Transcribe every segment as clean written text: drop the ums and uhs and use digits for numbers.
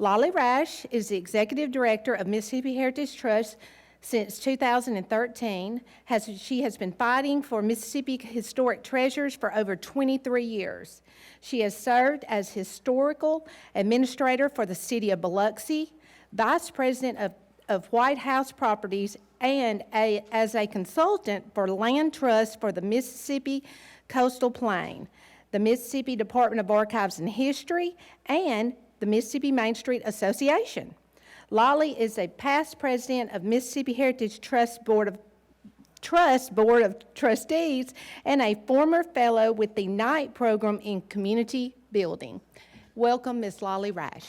Lolly Rash is the Executive Director of Mississippi Heritage Trust since 2013. She has been fighting for Mississippi historic treasures for over 23 years. She has served as Historical Administrator for the City of Biloxi, Vice President of White House Properties, and as a consultant for Land Trust for the Mississippi Coastal Plain, the Mississippi Department of Archives and History, and the Mississippi Main Street Association. Lolly is a past president of Mississippi Heritage Trust Board of Trustees and a former fellow with the Knight Program in Community Building. Welcome, Ms. Lolly Rash.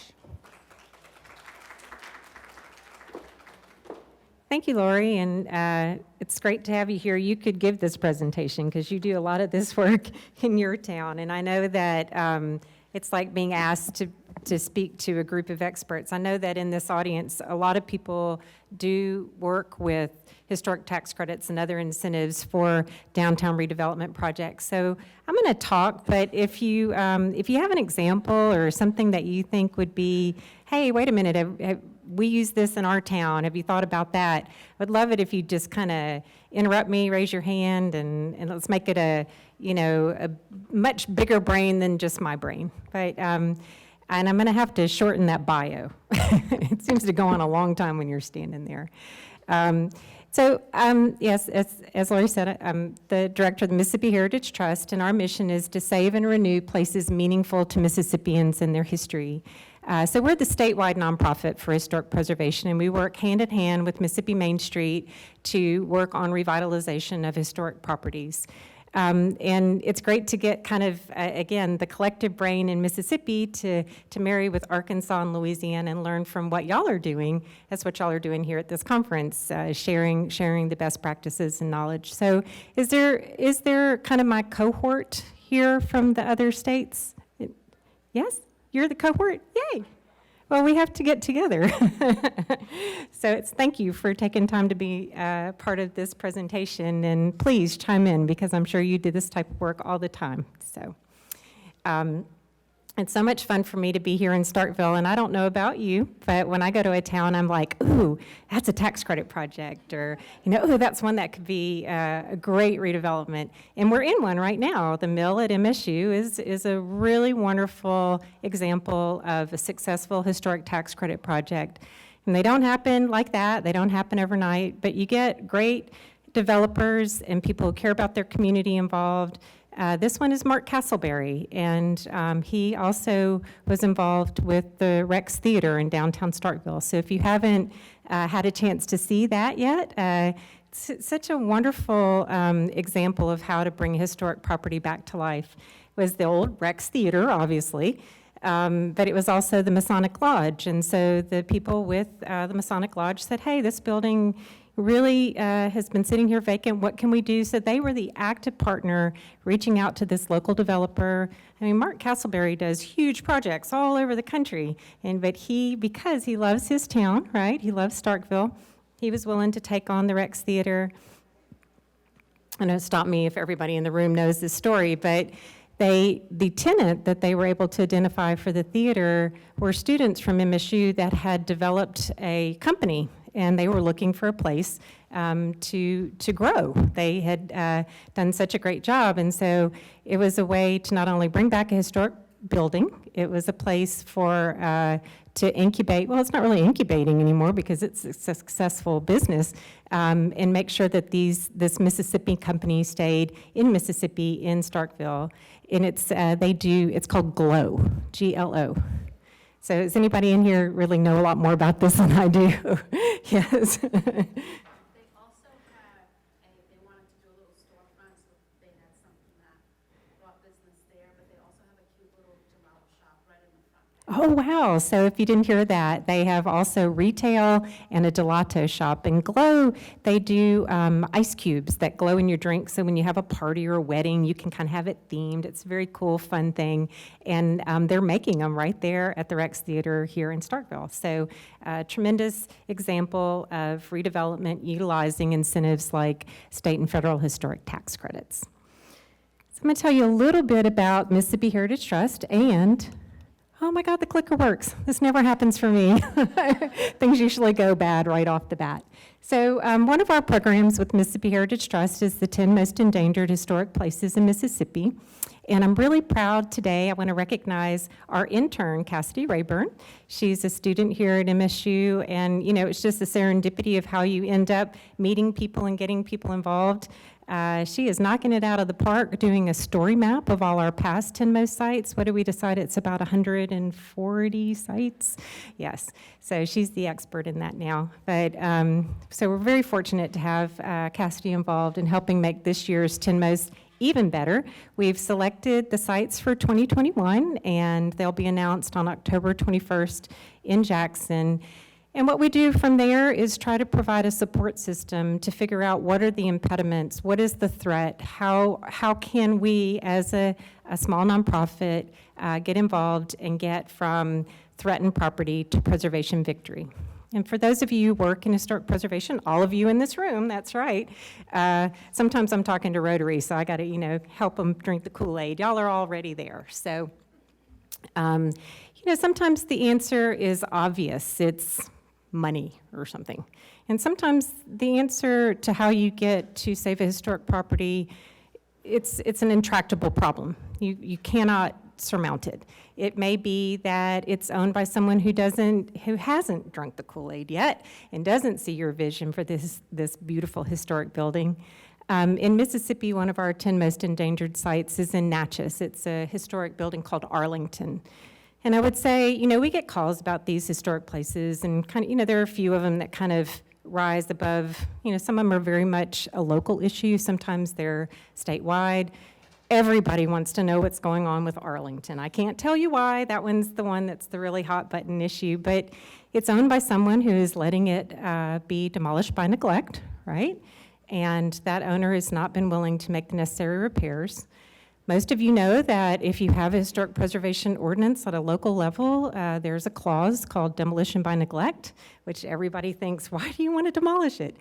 Thank you, Lowry, and it's great to have you here. You could give this presentation because you do a lot of this work in your town, and I know that it's like being asked to speak to a group of experts. I know that in this audience, a lot of people do work with historic tax credits and other incentives for downtown redevelopment projects. So I'm going to talk, but if you have an example or something that you think would be, hey, wait a minute, we use this in our town. Have you thought about that? I would love it if you just kind of interrupt me, raise your hand, and let's make it a much bigger brain than just my brain. But and I'm going to have to shorten that bio. It seems to go on a long time when you're standing there. Yes, as Lowry said, I'm the director of the Mississippi Heritage Trust, and our mission is to save and renew places meaningful to Mississippians and their history. So we're the statewide nonprofit for historic preservation, and we work hand in hand with Mississippi Main Street to work on revitalization of historic properties. And it's great to get kind of, again, the collective brain in Mississippi to marry with Arkansas and Louisiana and learn from what y'all are doing. That's what y'all are doing here at this conference, sharing the best practices and knowledge. So is there kind of my cohort here from the other states? Yes? You're the cohort? Yay! Well, we have to get together. So thank you for taking time to be part of this presentation, and please chime in because I'm sure you do this type of work all the time. So it's so much fun for me to be here in Starkville, and I don't know about you, but when I go to a town, I'm like, ooh, that's a tax credit project, or, ooh, that's one that could be a great redevelopment. And we're in one right now. The mill at MSU is a really wonderful example of a successful historic tax credit project. And they don't happen like that. They don't happen overnight, but you get great developers and people who care about their community involved. This one is Mark Castleberry, and he also was involved with the Rex Theater in downtown Starkville. So if you haven't had a chance to see that yet, it's such a wonderful example of how to bring historic property back to life. It was the old Rex Theater, obviously, but it was also the Masonic Lodge. And so the people with the Masonic Lodge said, hey, this building really has been sitting here vacant. What can we do? So they were the active partner reaching out to this local developer. I mean, Mark Castleberry does huge projects all over the country, but because he loves his town, right? He loves Starkville. He was willing to take on the Rex Theater. I know, stop me if everybody in the room knows this story, but the tenant that they were able to identify for the theater were students from MSU that had developed a company, and they were looking for a place to grow. They had done such a great job, and so it was a way to not only bring back a historic building, it was a place for to incubate. Well, it's not really incubating anymore because it's a successful business, and make sure that this Mississippi company stayed in Mississippi in Starkville. And it's called GLOW, G-L-O. So does anybody in here really know a lot more about this than I do? Yes. They also had they wanted to do a little storefront, so they had something that brought business there, but they also have a cute little gelato shop right in the front. Oh, wow. So if you didn't hear that, they have also retail and a gelato shop. And GLOW, they do ice cubes that glow in your drink. So when you have a party or a wedding, you can kind of have it themed. It's a very cool, fun thing. And they're making them right there at the Rex Theater here in Starkville. So a tremendous example of redevelopment utilizing incentives like state and federal historic tax credits. So I'm going to tell you a little bit about Mississippi Heritage Trust and Oh my God, the clicker works. This never happens for me. Things usually go bad right off the bat. So one of our programs with Mississippi Heritage Trust is the 10 Most Endangered Historic Places in Mississippi. And I'm really proud today, I want to recognize our intern, Cassidy Rayburn. She's a student here at MSU, and it's just a serendipity of how you end up meeting people and getting people involved. She is knocking it out of the park, doing a story map of all our past 10 most sites. What did we decide? It's about 140 sites? Yes, so she's the expert in that now. But so we're very fortunate to have Cassidy involved in helping make this year's 10 most even better. We've selected the sites for 2021, and they'll be announced on October 21st in Jackson. And what we do from there is try to provide a support system to figure out what are the impediments, what is the threat, how can we as a small nonprofit get involved and get from threatened property to preservation victory. And for those of you who work in historic preservation, all of you in this room, that's right. Sometimes I'm talking to Rotary, so I got to, help them drink the Kool-Aid. Y'all are already there. So, sometimes the answer is obvious. It's money or something. And sometimes the answer to how you get to save a historic property, it's an intractable problem. You cannot surmount it. It may be that it's owned by someone who hasn't drunk the Kool-Aid yet and doesn't see your vision for this beautiful historic building. In Mississippi, one of our 10 most endangered sites is in Natchez. It's a historic building called Arlington. And I would say, we get calls about these historic places, and there are a few of them that kind of rise above, some of them are very much a local issue, sometimes they're statewide. Everybody wants to know what's going on with Arlington. I can't tell you why. That one's the one that's the really hot button issue, but it's owned by someone who is letting it be demolished by neglect, right? And that owner has not been willing to make the necessary repairs. Most of you know that if you have a historic preservation ordinance at a local level, there's a clause called demolition by neglect, which everybody thinks, why do you want to demolish it?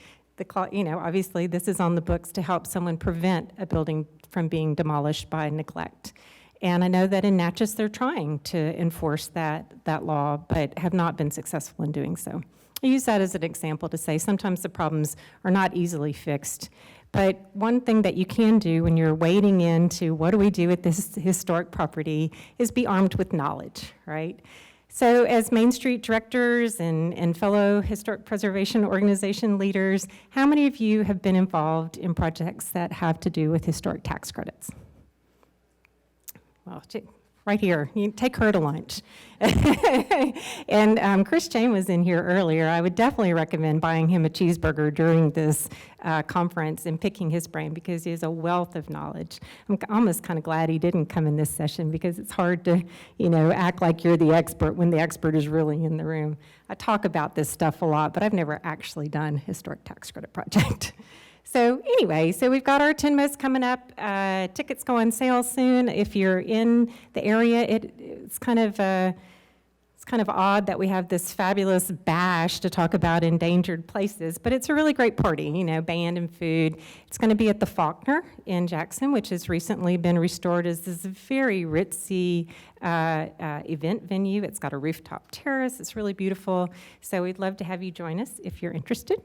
Obviously this is on the books to help someone prevent a building from being demolished by neglect. And I know that in Natchez they're trying to enforce that law, but have not been successful in doing so. I use that as an example to say sometimes the problems are not easily fixed. But one thing that you can do when you're wading into what do we do with this historic property is be armed with knowledge, right? So as Main Street directors and fellow historic preservation organization leaders, how many of you have been involved in projects that have to do with historic tax credits? Well, right here, you take her to lunch. And Chris Jane was in here earlier. I would definitely recommend buying him a cheeseburger during this conference and picking his brain because he has a wealth of knowledge. I'm almost kind of glad he didn't come in this session because it's hard to, act like you're the expert when the expert is really in the room. I talk about this stuff a lot, but I've never actually done a historic tax credit project. So anyway, we've got our 10 most coming up. Tickets go on sale soon. If you're in the area, it's kind of odd that we have this fabulous bash to talk about endangered places, but it's a really great party, band and food. It's going to be at the Faulkner in Jackson, which has recently been restored as this very ritzy event venue. It's got a rooftop terrace. It's really beautiful. So we'd love to have you join us if you're interested.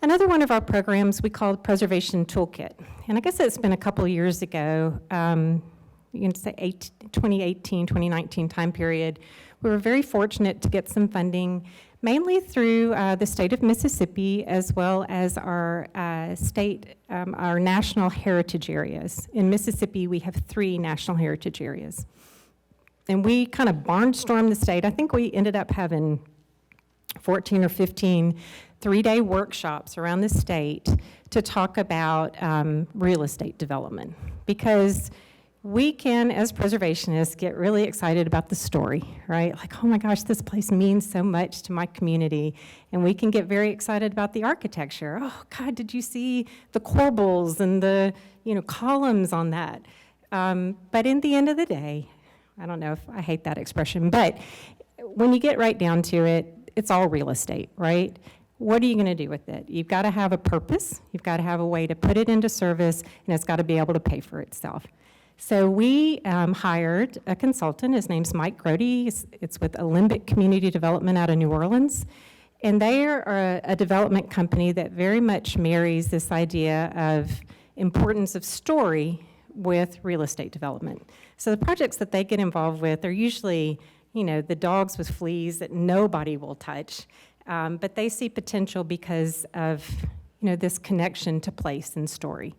Another one of our programs we called Preservation Toolkit. And I guess it's been a couple of years ago, you can say 2018, 2019 time period. We were very fortunate to get some funding, mainly through the state of Mississippi, as well as our our national heritage areas. In Mississippi, we have 3 national heritage areas. And we kind of barnstormed the state. I think we ended up having 14 or 15 3-day workshops around the state to talk about real estate development, because we can, as preservationists, get really excited about the story, right? Like, oh my gosh, this place means so much to my community. And we can get very excited about the architecture. Oh God, did you see the corbels and the columns on that? But in the end of the day, I don't know if I hate that expression, but when you get right down to it, it's all real estate, right? What are you going to do with it? You've got to have a purpose. You've got to have a way to put it into service, and it's got to be able to pay for itself. So we hired a consultant. His name's Mike Grody. It's with Alembic Community Development out of New Orleans. And they are a development company that very much marries this idea of importance of story with real estate development. So the projects that they get involved with are usually, the dogs with fleas that nobody will touch, but they see potential because of, this connection to place and story.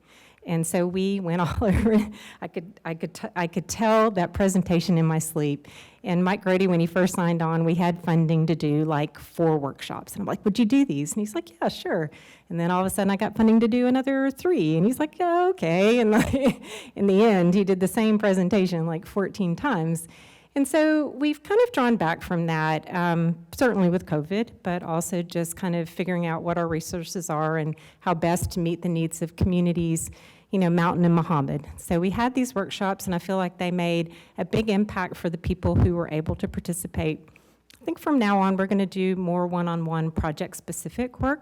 And so we went all over. I could tell that presentation in my sleep. And Mike Grody, when he first signed on, we had funding to do like 4 workshops. And I'm like, would you do these? And he's like, yeah, sure. And then all of a sudden I got funding to do another 3. And he's like, yeah, okay. And in the end, he did the same presentation like 14 times. And so we've kind of drawn back from that, certainly with COVID, but also just kind of figuring out what our resources are and how best to meet the needs of communities, Mountain and Muhammad. So we had these workshops, and I feel like they made a big impact for the people who were able to participate. I think from now on, we're going to do more one-on-one project-specific work.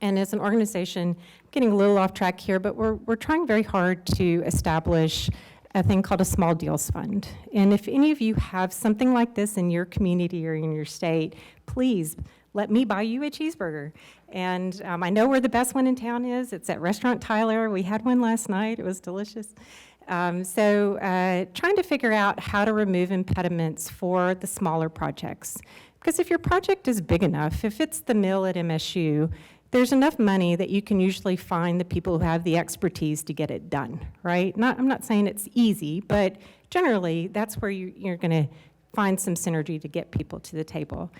And as an organization, I'm getting a little off track here, but we're trying very hard to establish a thing called a small deals fund. And if any of you have something like this in your community or in your state, please let me buy you a cheeseburger. And I know where the best one in town is. It's at Restaurant Tyler. We had one last night. It was delicious. Trying to figure out how to remove impediments for the smaller projects. Because if your project is big enough, if it's the mill at MSU, there's enough money that you can usually find the people who have the expertise to get it done, right? I'm not saying it's easy, but generally that's where you're going to find some synergy to get people to the table.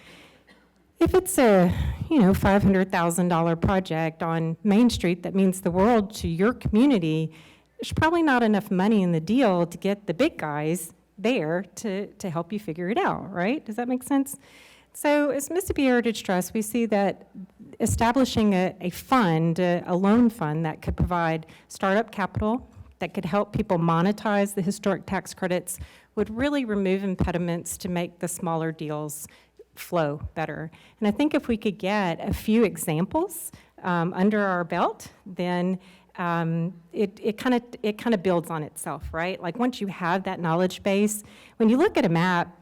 If it's a $500,000 project on Main Street that means the world to your community, there's probably not enough money in the deal to get the big guys there to help you figure it out, right? Does that make sense? So as Mississippi Heritage Trust, we see that establishing a fund, a loan fund that could provide startup capital, that could help people monetize the historic tax credits, would really remove impediments to make the smaller deals flow better. And I think if we could get a few examples under our belt, then it kind of builds on itself, right? Like once you have that knowledge base, when you look at a map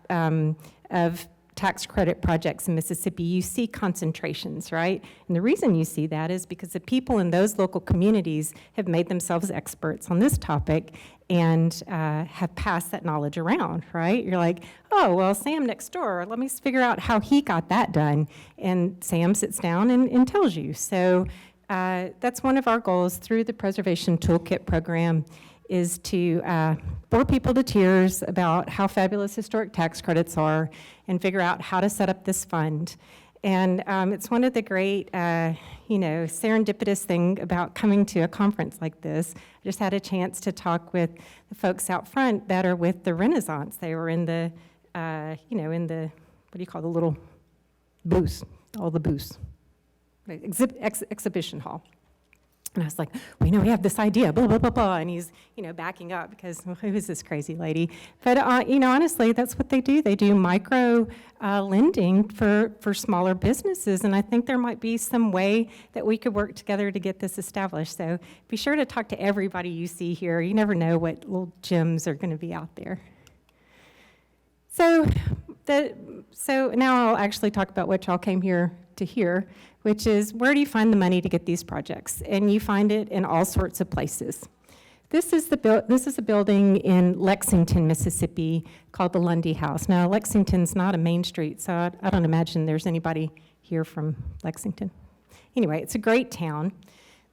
of tax credit projects in Mississippi, you see concentrations, right? And the reason you see that is because the people in those local communities have made themselves experts on this topic and have passed that knowledge around, right? You're like, oh, well, Sam next door, let me figure out how he got that done. And Sam sits down and tells you. So that's one of our goals through the Preservation Toolkit program, is to bore people to tears about how fabulous historic tax credits are and figure out how to set up this fund. And it's one of the great, serendipitous thing about coming to a conference like this. I just had a chance to talk with the folks out front that are with the Renaissance. They were in the, in the, what do you call the little booths, all the booths, exhibition hall. And I was like, we have this idea, blah, blah, blah, blah. And he's, backing up because, well, who is this crazy lady? But, honestly, that's what they do. They do micro lending for smaller businesses. And I think there might be some way that we could work together to get this established. So be sure to talk to everybody you see here. You never know what little gems are going to be out there. So now I'll actually talk about what y'all came here to hear, which is, where do you find the money to get these projects? And you find it in all sorts of places. This is a building in Lexington, Mississippi, called the Lundy House. Now, Lexington's not a main street, so I don't imagine there's anybody here from Lexington. Anyway, it's a great town.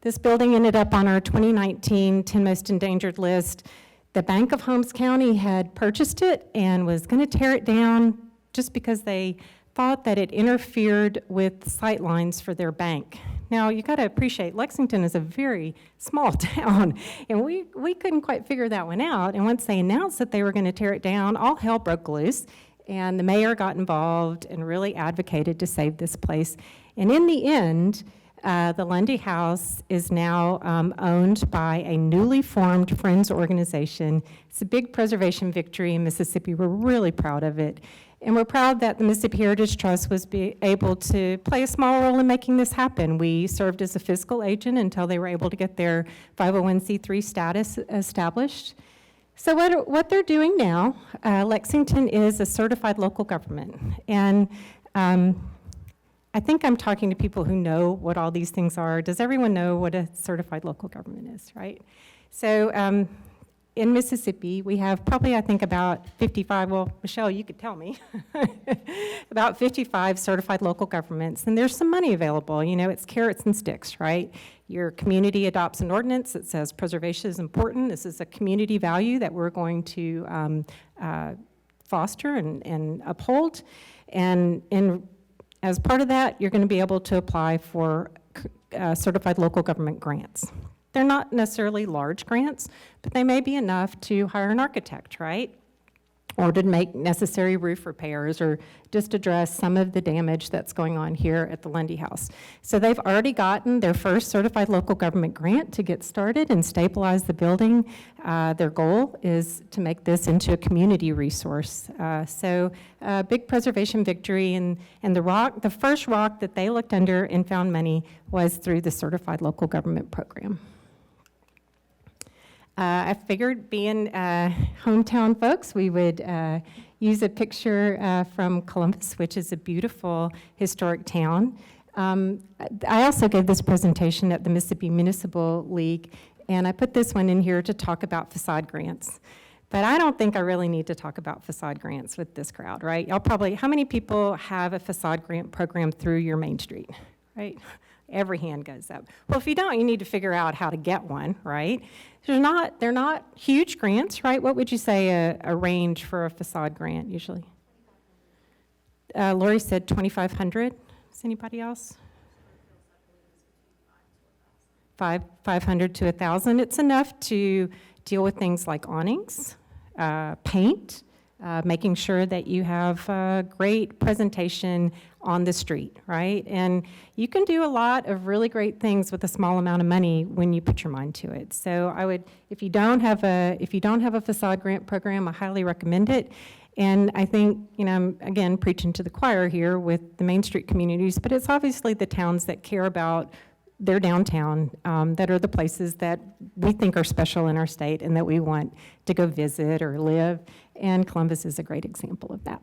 This building ended up on our 2019 10 Most Endangered list. The Bank of Holmes County had purchased it and was going to tear it down just because they thought that it interfered with sight lines for their bank. Now, you got to appreciate, Lexington is a very small town, and we couldn't quite figure that one out. And once they announced that they were going to tear it down, all hell broke loose, and the mayor got involved and really advocated to save this place. And in the end, the Lundy House is now owned by a newly formed Friends organization. It's a big preservation victory in Mississippi. We're really proud of it. And we're proud that the Mississippi Heritage Trust was able to play a small role in making this happen. We served as a fiscal agent until they were able to get their 501c3 status established. So what they're doing now, Lexington is a certified local government. And I think I'm talking to people who know what all these things are. Does everyone know what a certified local government is, right? So in Mississippi, we have probably, I think, about 55, well, Michelle, you could tell me, about 55 certified local governments, and there's some money available. You know, it's carrots and sticks, right? Your community adopts an ordinance that says preservation is important. This is a community value that we're going to foster and uphold. And as part of that, you're going to be able to apply for certified local government grants. They're not necessarily large grants, but they may be enough to hire an architect, right? Or to make necessary roof repairs or just address some of the damage that's going on here at the Lundy House. So they've already gotten their first certified local government grant to get started and stabilize the building. Their goal is to make this into a community resource. So a big preservation victory, and the first rock that they looked under and found money was through the certified local government program. I figured, being hometown folks, we would use a picture from Columbus, which is a beautiful historic town. I also gave this presentation at the Mississippi Municipal League, and I put this one in here to talk about facade grants. But I don't think I really need to talk about facade grants with this crowd, right? Y'all probably, how many people have a facade grant program through your Main Street, right? Every hand goes up. Well, if you don't, you need to figure out how to get one, right? They're not huge grants, right? What would you say a range for a facade grant usually? Lowry said 2,500. Is anybody else? 500 to 1,000. It's enough to deal with things like awnings, paint, making sure that you have a great presentation on the street, right? And you can do a lot of really great things with a small amount of money when you put your mind to it. So I would, if you don't have a facade grant program, I highly recommend it. And I think, you know, I'm again preaching to the choir here with the Main Street communities, but it's obviously the towns that care about their downtown that are the places that we think are special in our state and that we want to go visit or live. And Columbus is a great example of that.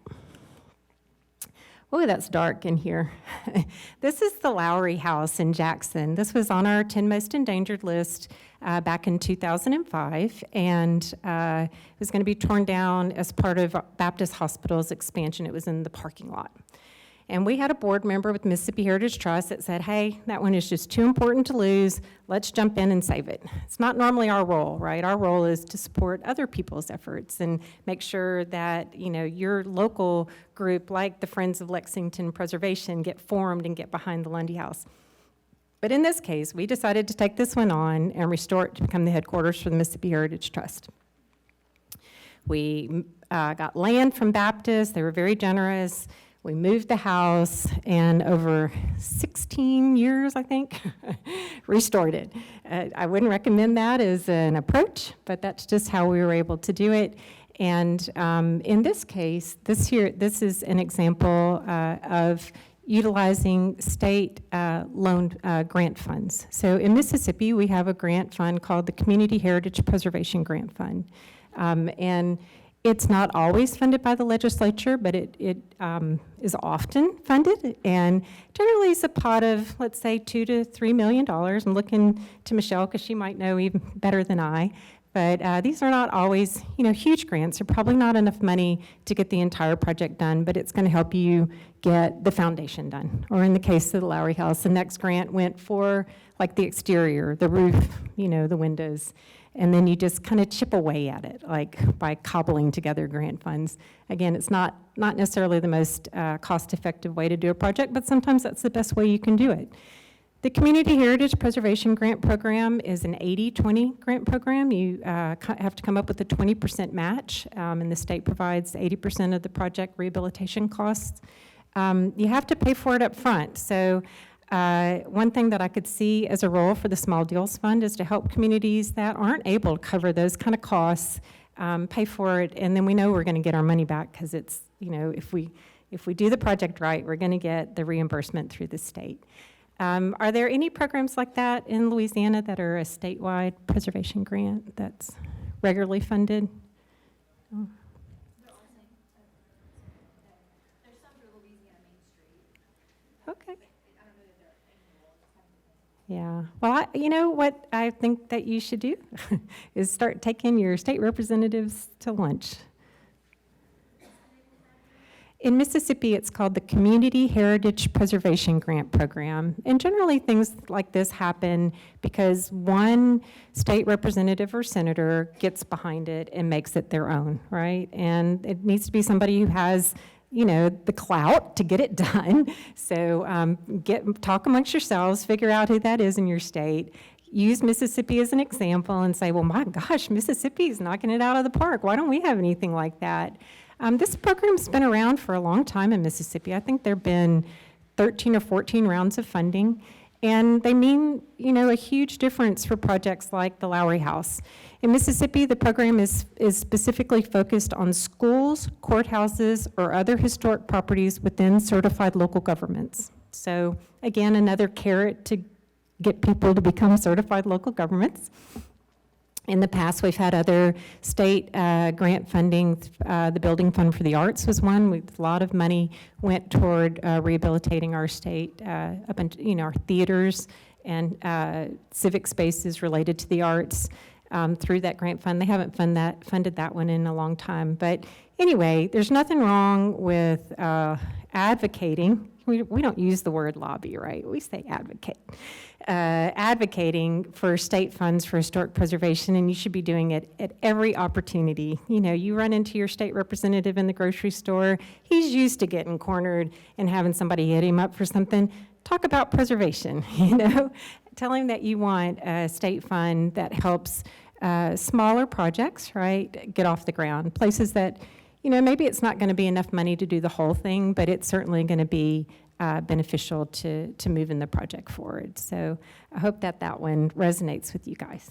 Oh, that's dark in here. This is the Lowry house in Jackson. This was on our 10 most endangered list back in 2005, and it was going to be torn down as part of Baptist Hospital's expansion. It was in the parking lot. And we had a board member with Mississippi Heritage Trust that said, hey, that one is just too important to lose. Let's jump in and save it. It's not normally our role, right? Our role is to support other people's efforts and make sure that, you know, your local group, like the Friends of Lexington Preservation, get formed and get behind the Lundy House. But in this case, we decided to take this one on and restore it to become the headquarters for the Mississippi Heritage Trust. We got land from Baptist. They were very generous. We moved the house, and over 16 years, I think, restored it. I wouldn't recommend that as an approach, but that's just how we were able to do it. And in this case, this is an example of utilizing state loan grant funds. So in Mississippi, we have a grant fund called the Community Heritage Preservation Grant Fund. And it's not always funded by the legislature, but it is often funded, and generally it's a pot of, let's say, $2 to $3 million. I'm looking to Michelle because she might know even better than I. But these are not always, you know, huge grants. They're probably not enough money to get the entire project done, but it's going to help you get the foundation done. Or in the case of the Lowry House, the next grant went for like the exterior, the roof, you know, the windows. And then you just kind of chip away at it, like by cobbling together grant funds. Again, it's not necessarily the most cost-effective way to do a project, but sometimes that's the best way you can do it. The Community Heritage Preservation Grant Program is an 80-20 grant program. You have to come up with a 20% match, and the state provides 80% of the project rehabilitation costs. You have to pay for it up front. So one thing that I could see as a role for the Small Deals Fund is to help communities that aren't able to cover those kind of costs pay for it, and then we know we're going to get our money back because it's, you know, if we do the project right, we're going to get the reimbursement through the state. Are there any programs like that in Louisiana that are a statewide preservation grant that's regularly funded? There's some through Louisiana Main Street. Okay. I don't know that they're annual. It's kind of- Yeah. Well, you know what I think that you should do is start taking your state representatives to lunch. In Mississippi, it's called the Community Heritage Preservation Grant Program. And generally, things like this happen because one state representative or senator gets behind it and makes it their own, right? And it needs to be somebody who has, you know, the clout to get it done. So talk amongst yourselves, figure out who that is in your state. Use Mississippi as an example and say, well, my gosh, Mississippi is knocking it out of the park. Why don't we have anything like that? This program's been around for a long time in Mississippi. I think there have been 13 or 14 rounds of funding, and they mean, you know, a huge difference for projects like the Lowry House. In Mississippi, the program is specifically focused on schools, courthouses, or other historic properties within certified local governments. So again, another carrot to get people to become certified local governments. In the past, we've had other state grant funding. The Building Fund for the Arts was one. A lot of money went toward rehabilitating our state, up in, you know, our theaters and civic spaces related to the arts through that grant fund. They haven't funded that one in a long time. But anyway, there's nothing wrong with advocating. We don't use the word lobby, right? We say advocate. Advocating for state funds for historic preservation, and you should be doing it at every opportunity. You know, you run into your state representative in the grocery store, he's used to getting cornered and having somebody hit him up for something. Talk about preservation, you know? Tell him that you want a state fund that helps smaller projects, right, get off the ground. Places that, you know, maybe it's not gonna be enough money to do the whole thing, but it's certainly gonna be beneficial to moving the project forward. So I hope that one resonates with you guys.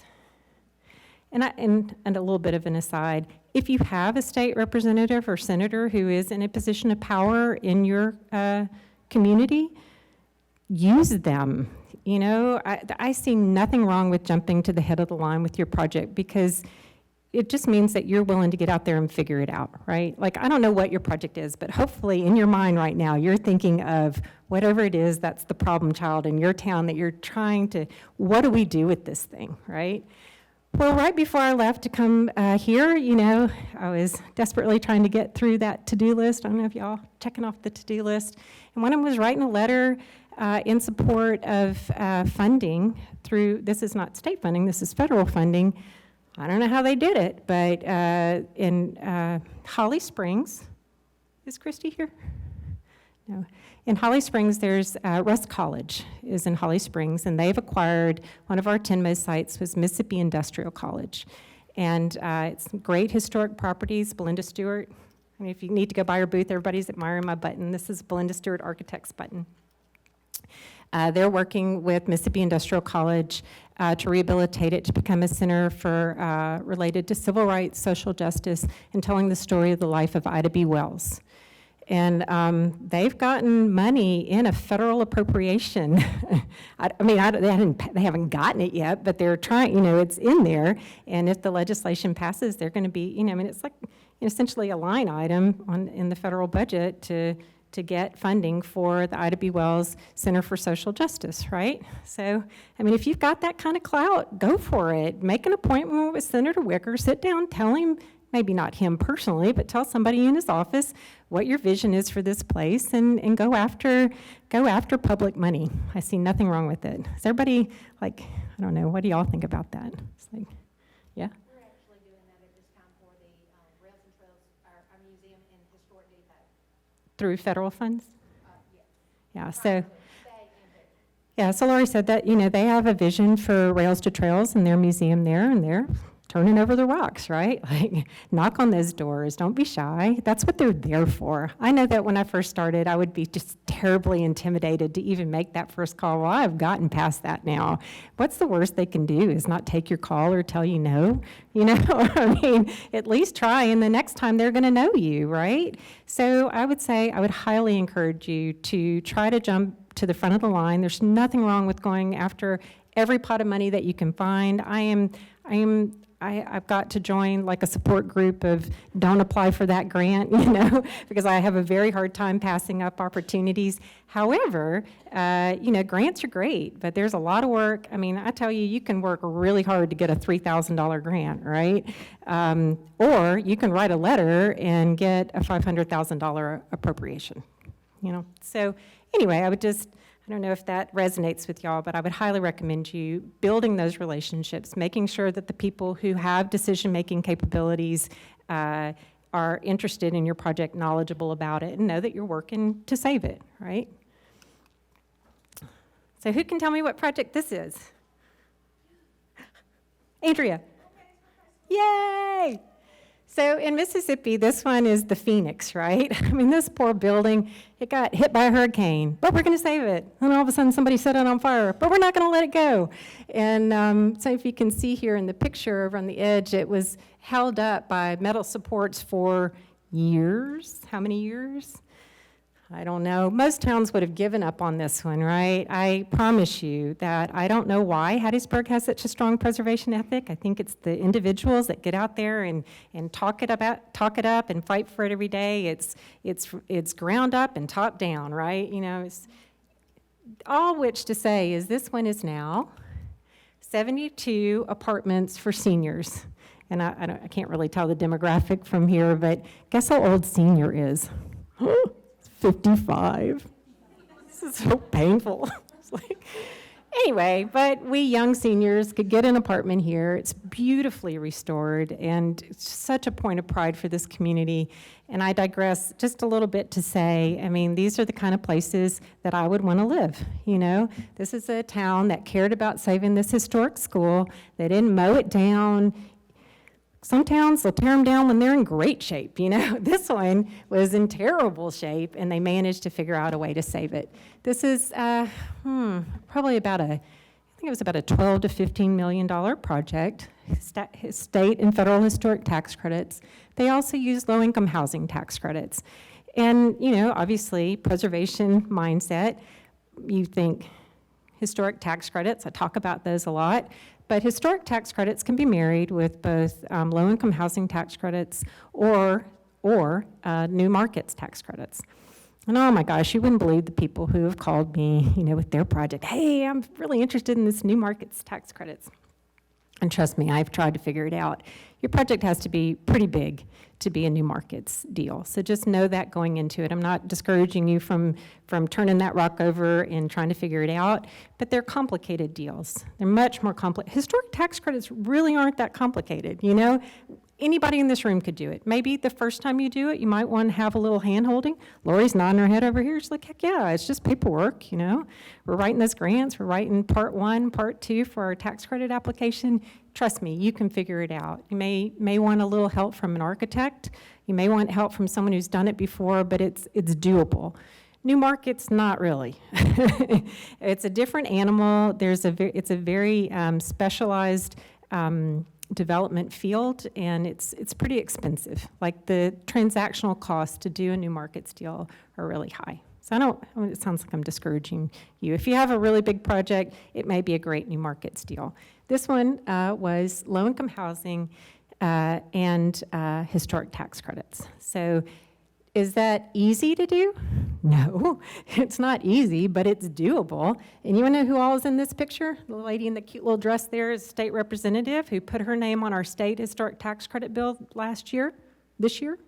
And a little bit of an aside, if you have a state representative or senator who is in a position of power in your community, use them. You know, I see nothing wrong with jumping to the head of the line with your project, because it just means that you're willing to get out there and figure it out, right? Like, I don't know what your project is, but hopefully in your mind right now, you're thinking of whatever it is that's the problem child in your town that you're trying to, what do we do with this thing, right? Well, right before I left to come here, you know, I was desperately trying to get through that to-do list. I don't know if y'all checking off the to-do list. And when I was writing a letter in support of funding through, this is not state funding, this is federal funding. I don't know how they did it, but in Holly Springs, is Christy here? No. In Holly Springs, there's Russ College is in Holly Springs, and they've acquired one of our 10 most sites was Mississippi Industrial College. And it's great historic properties. Belinda Stewart, I mean, if you need to go by her booth, everybody's admiring my button. This is Belinda Stewart Architect's button. They're working with Mississippi Industrial College to rehabilitate it to become a center for related to civil rights, social justice, and telling the story of the life of Ida B. Wells. And they've gotten money in a federal appropriation. They haven't gotten it yet, but they're trying, you know, it's in there. And if the legislation passes, they're going to be, you know, I mean, it's like essentially a line item in the federal budget to get funding for the Ida B. Wells Center for Social Justice, right? So, I mean, if you've got that kind of clout, go for it. Make an appointment with Senator Wicker, sit down, tell him, maybe not him personally, but tell somebody in his office what your vision is for this place, and go after public money. I see nothing wrong with it. Is everybody, like, I don't know, what do y'all think about that? It's like, yeah? We're actually doing that at this time for the Rails and Trails, our museum and historic depot. Through federal funds? Yes. Yeah, so, Stay and pay. yeah, so Lowry said that, you know, they have a vision for Rails to Trails in their museum there, and they're turning over the rocks, right? Like, knock on those doors, don't be shy. That's what they're there for. I know that when I first started, I would be just terribly intimidated to even make that first call. Well, I've gotten past that now. What's the worst they can do is not take your call or tell you no? You know, I mean, at least try, and the next time they're gonna know you, right? So I would say, I would highly encourage you to try to jump to the front of the line. There's I've got to join like a support group of don't apply for that grant, because I have a very hard time passing up opportunities. However, grants are great, but there's a lot of work. I mean, I tell you, you can work really hard to get a $3,000 grant, right? Or you can write a letter and get a $500,000 appropriation, So anyway, I don't know if that resonates with y'all, but I would highly recommend you building those relationships, making sure that the people who have decision-making capabilities are interested in your project, knowledgeable about it, and know that you're working to save it, right? So who can tell me what project this is? Andrea. Yay! So in Mississippi, this one is the Phoenix, right? I mean, this poor building, it got hit by a hurricane, but we're going to save it. And all of a sudden, somebody set it on fire, but we're not going to let it go. And so if you can see here in the picture over on the edge, it was held up by metal supports for years. How many years? I don't know. Most towns would have given up on this one, right? I promise you that I don't know why Hattiesburg has such a strong preservation ethic. I think it's the individuals that get out there and talk it up and fight for it every day. It's ground up and top down, right? It's all which to say is this one is now 72 apartments for seniors. And I can't really tell the demographic from here, but guess how old senior is? 55. This is so painful. Anyway, but we young seniors could get an apartment here. It's beautifully restored, and it's such a point of pride for this community. And I digress just a little bit to say, I mean, these are the kind of places that I would want to live, This is a town that cared about saving this historic school. They didn't mow it down. Some towns will tear them down when they're in great shape, This one was in terrible shape, and they managed to figure out a way to save it. This is probably about I think it was about a $12 to $15 million project, state and federal historic tax credits. They also use low-income housing tax credits. And, obviously, preservation mindset, you think historic tax credits, I talk about those a lot. But historic tax credits can be married with both low-income housing tax credits or new markets tax credits. And oh my gosh, you wouldn't believe the people who have called me, with their project. Hey, I'm really interested in this new markets tax credits. And trust me, I've tried to figure it out. Your project has to be pretty big to be a new markets deal. So just know that going into it. I'm not discouraging you from turning that rock over and trying to figure it out, but they're complicated deals. They're much more complicated. Historic tax credits really aren't that complicated, Anybody in this room could do it. Maybe the first time you do it, you might want to have a little hand-holding. Lori's nodding her head over here. She's like, heck yeah, it's just paperwork, We're writing those grants. We're writing part 1, part 2 for our tax credit application. Trust me, you can figure it out. You may want a little help from an architect. You may want help from someone who's done it before, but it's doable. New markets, not really. It's a different animal. It's a very specialized development field, and it's pretty expensive. Like the transactional costs to do a new markets deal are really high. So it sounds like I'm discouraging you. If you have a really big project, it may be a great new markets deal. This one was low-income housing and historic tax credits. So is that easy to do? No, it's not easy, but it's doable. And you want to know who all is in this picture? The lady in the cute little dress there is a state representative who put her name on our state historic tax credit bill this year.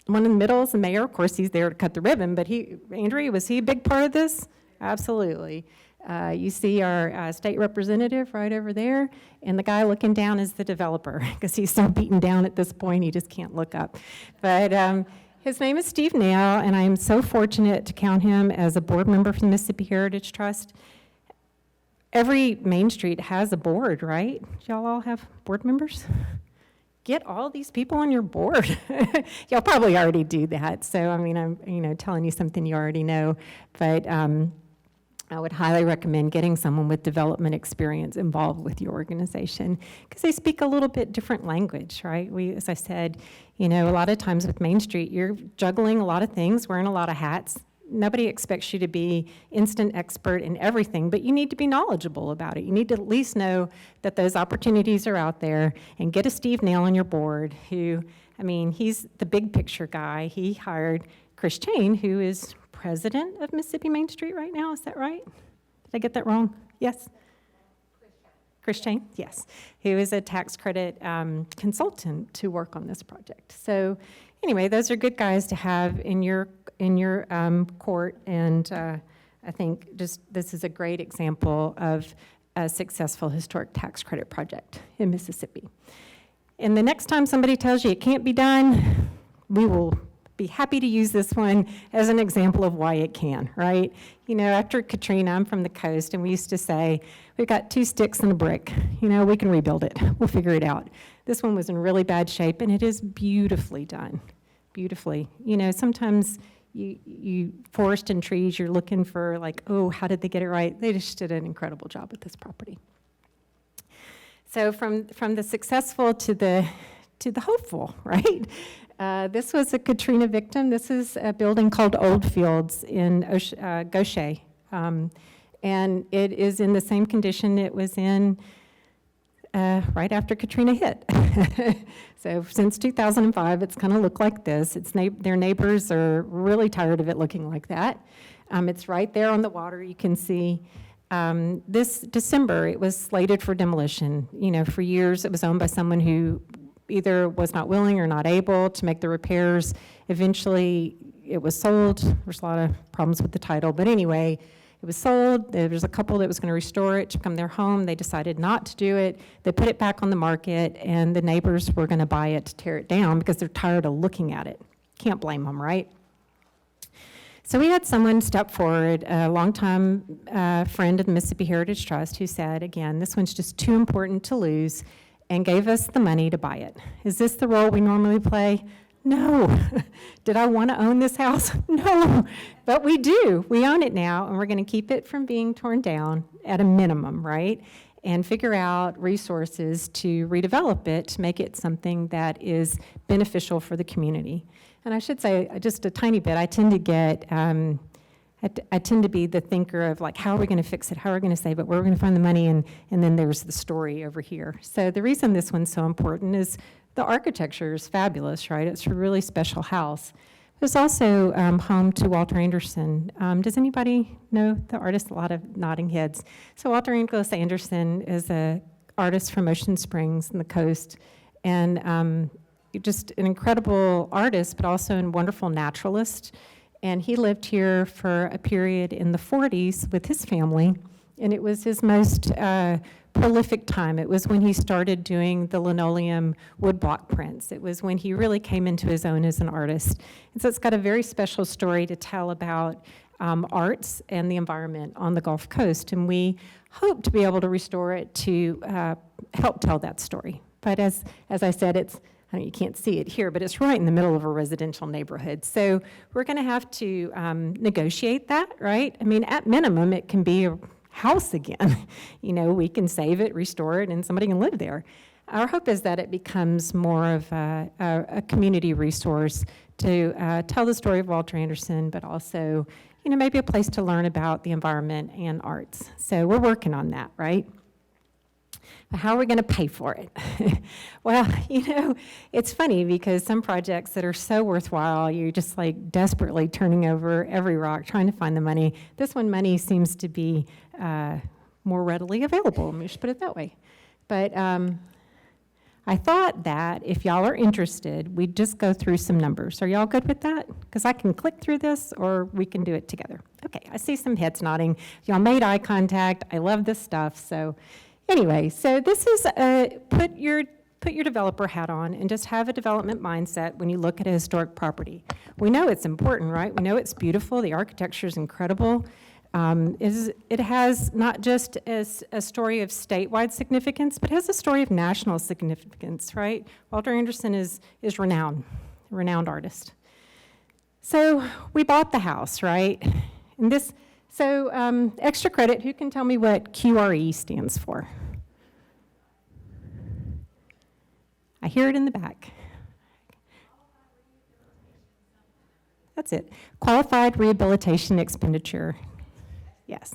One in the middle is the mayor. Of course, he's there to cut the ribbon, but Andrea, was he a big part of this? Absolutely. You see our state representative right over there, and the guy looking down is the developer, because he's so beaten down at this point, he just can't look up. But his name is Steve Nail, and I'm so fortunate to count him as a board member from the Mississippi Heritage Trust. Every Main Street has a board, right? Y'all all have board members? Get all these people on your board. Y'all probably already do that, so I mean, I'm telling you something you already know, but I would highly recommend getting someone with development experience involved with your organization, because they speak a little bit different language, right? As I said, a lot of times with Main Street, you're juggling a lot of things, wearing a lot of hats. Nobody expects you to be instant expert in everything, but you need to be knowledgeable about it. You need to at least know that those opportunities are out there, and get a Steve Nail on your board who, I mean, he's the big picture guy. He hired Chris Chain, who is president of Mississippi Main Street right now. Is that right? Did I get that wrong? Yes? Chris Chain, yes, who is a tax credit consultant to work on this project. So anyway, those are good guys to have in your court, and I think just this is a great example of a successful historic tax credit project in Mississippi. And the next time somebody tells you it can't be done, we will be happy to use this one as an example of why it can, right? You know, after Katrina, I'm from the coast, and we used to say, we've got 2 sticks and a brick. You know, we can rebuild it. We'll figure it out. This one was in really bad shape, and it is beautifully done, beautifully. You know, sometimes you forest and trees, you're looking for like, oh, how did they get it right? They just did an incredible job with this property. So from the successful to the hopeful, right? This was a Katrina victim. This is a building called Old Fields in Gaucher. And it is in the same condition it was in right after Katrina hit. So since 2005, it's kind of looked like this. Their neighbors are really tired of it looking like that. It's right there on the water, you can see. This December, it was slated for demolition. You know, for years, it was owned by someone who either was not willing or not able to make the repairs. Eventually, it was sold. There's a lot of problems with the title, but anyway, it was sold. There was a couple that was going to restore it to become their home. They decided not to do it. They put it back on the market, and the neighbors were going to buy it to tear it down because they're tired of looking at it. Can't blame them, right? So we had someone step forward, a longtime friend of the Mississippi Heritage Trust, who said, again, this one's just too important to lose, and gave us the money to buy it. Is this the role we normally play? No. Did I want to own this house? No. But we do. We own it now, and we're going to keep it from being torn down at a minimum, right? And figure out resources to redevelop it to make it something that is beneficial for the community. And I should say, just a tiny bit, I tend to get, I tend to be the thinker of like, how are we going to fix it? How are we going to save it? Where are we going to find the money? And then there's the story over here. So the reason this one's so important is the architecture is fabulous, right? It's a really special house. It's also home to Walter Anderson. Does anybody know the artist? A lot of nodding heads. So Walter Nicholas Anderson is an artist from Ocean Springs and the coast, and just an incredible artist, but also a wonderful naturalist. And he lived here for a period in the 40s with his family, and it was his most prolific time. It was when he started doing the linoleum woodblock prints. It was when he really came into his own as an artist. And so it's got a very special story to tell about arts and the environment on the Gulf Coast, and we hope to be able to restore it to help tell that story. But as I said, it's, I know you can't see it here, but it's right in the middle of a residential neighborhood. So we're going to have to negotiate that, right? I mean, at minimum, it can be a house again. You know, we can save it, restore it, and somebody can live there. Our hope is that it becomes more of a community resource to tell the story of Walter Anderson, but also, you know, maybe a place to learn about the environment and arts. So we're working on that, right? How are we going to pay for it? Well, you know, it's funny because some projects that are so worthwhile, you're just like desperately turning over every rock, trying to find the money. This one, money seems to be more readily available, let me just put it that way. But I thought that if y'all are interested, we'd just go through some numbers. Are y'all good with that? Because I can click through this, or we can do it together. Okay, I see some heads nodding. Y'all made eye contact. I love this stuff, so... Anyway, so this is put your developer hat on and just have a development mindset when you look at a historic property. We know it's important, right? We know it's beautiful. The architecture is incredible. It has not just as a story of statewide significance, but has a story of national significance, right? Walter Anderson is renowned, a renowned artist. So we bought the house, right? And this. So extra credit, who can tell me what QRE stands for? I hear it in the back. That's it. Qualified rehabilitation expenditure. Yes.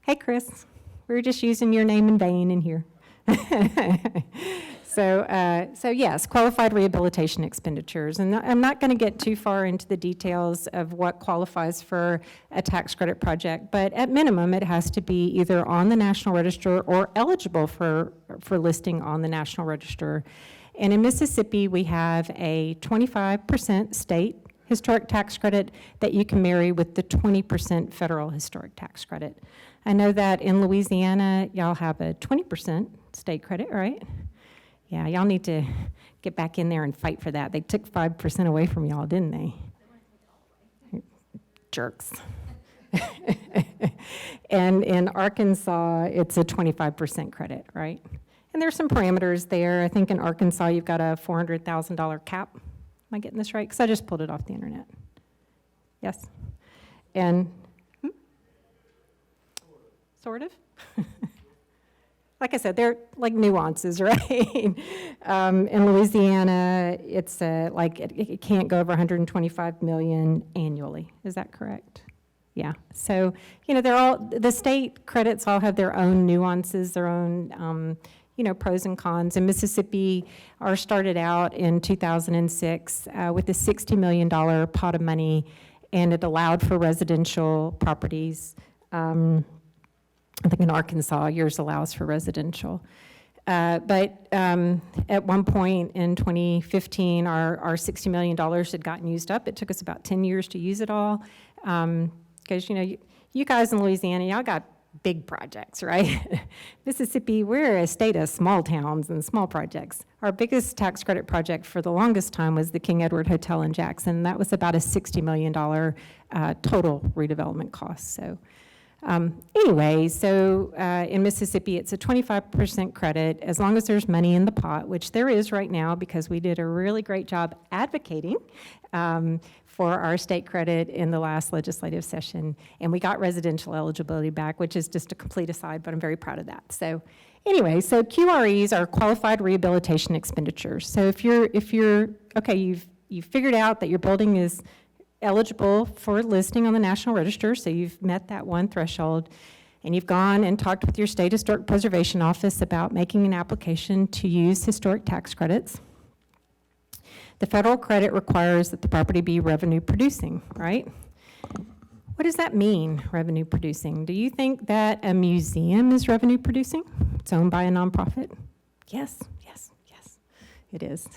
Hey, Chris. We were just using your name in vain in here. So yes, qualified rehabilitation expenditures. And I'm not going to get too far into the details of what qualifies for a tax credit project, but at minimum, it has to be either on the National Register or eligible for listing on the National Register. And in Mississippi, we have a 25% state historic tax credit that you can marry with the 20% federal historic tax credit. I know that in Louisiana, y'all have a 20% state credit, right? Yeah, y'all need to get back in there and fight for that. They took 5% away from y'all, didn't they? Jerks. And in Arkansas, it's a 25% credit, right? And there's some parameters there. I think in Arkansas, you've got a $400,000 cap. Am I getting this right? Because I just pulled it off the internet. Yes? And, sort of? Like I said, they're like nuances, right? In Louisiana, it's like it can't go over 125 million annually. Is that correct? Yeah. So, you know, they're all, the state credits all have their own nuances, their own, you know, pros and cons. In Mississippi, ours started out in 2006 with a $60 million pot of money, and it allowed for residential properties. I think in Arkansas, yours allows for residential. But at one point in 2015, our $60 million had gotten used up. It took us about 10 years to use it all. Because, you know, you guys in Louisiana, y'all got big projects, right? Mississippi, we're a state of small towns and small projects. Our biggest tax credit project for the longest time was the King Edward Hotel in Jackson. That was about a $60 million total redevelopment cost. So. Anyway, so in Mississippi, it's a 25% credit as long as there's money in the pot, which there is right now because we did a really great job advocating for our state credit in the last legislative session, and we got residential eligibility back, which is just a complete aside, but I'm very proud of that. So anyway, so QREs are qualified rehabilitation expenditures. So if you're okay, you've figured out that your building is eligible for listing on the National Register, so you've met that one threshold, and you've gone and talked with your state historic preservation office about making an application to use historic tax credits. The federal credit requires that the property be revenue producing, right? What does that mean, revenue producing? Do you think that a museum is revenue producing? It's owned by a nonprofit? Yes, it is.